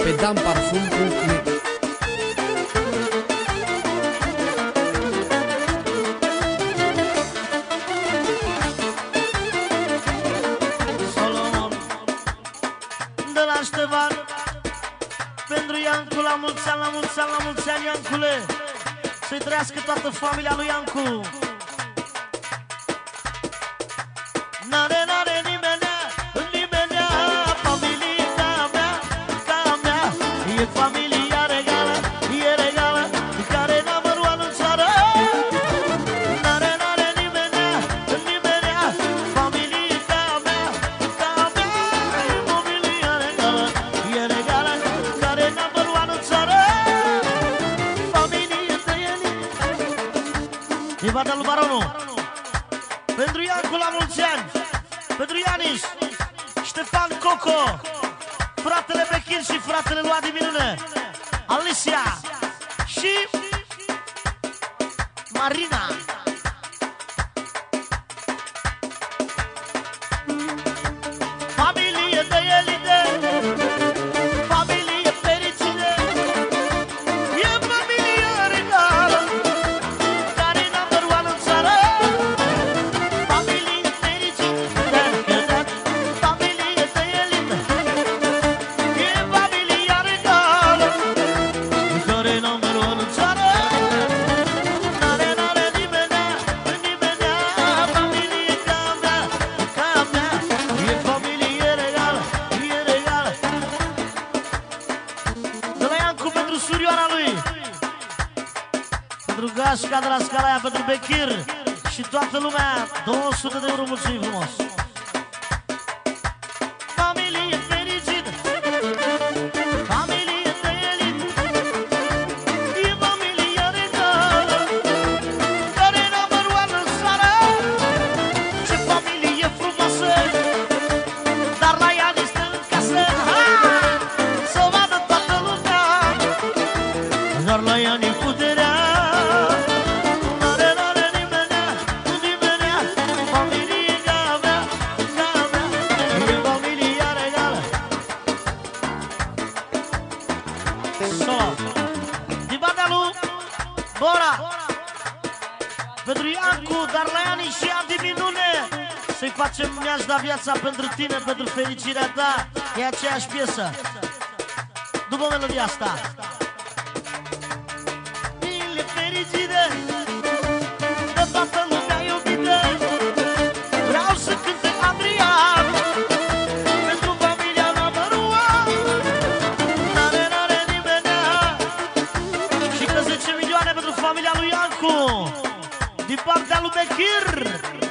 pe damparfum.net. Solomon de la Ștevan pentru Iancu, la mulți ani, la mulți ani, la mulți ani, Iancule. Să-i trăiască toată familia lui Iancu. N-are nimenea, nimenea, familia mea, ca mea. E familia regală, e regală, care n-am luat în țară. N-are nimenea, nimenea, familia mea, ca mea. E familia regală, e regală, care n-am luat în țară. Familie de ele. E bata lui Baronu. Pentru Iancu la mulți ani, pentru Ianis, Ștefan Coco, fratele Bechir și fratele lui Adi Minune, Alicia și Marina. Familie de elite, familie fericire, e familia regală, care n-am luat în țară. Gașca de la Scalaia pentru Bechir și toată lumea, 200 de euro, mulțumim frumos. Familie fericită, familie de elit, e familia regală, care n-am luat în țară. Ce familie frumoasă, dar la ea ni stă în casă. Să vadă toată lumea, dar la ea ni puterea. Din partea lui Bora pentru Iancu, dar la Iani și Adi Minune. Să-i facem Mi-aș da viața pentru tine, pentru fericirea ta. E aceeași piesă. După melodia asta Mile fericire, de toată lumea iubită, vreau să cânte Adrian pentru familia number one. N-are nimenea. Și că 10 milioane pentru familia lui Iancu din partea lui Bechir.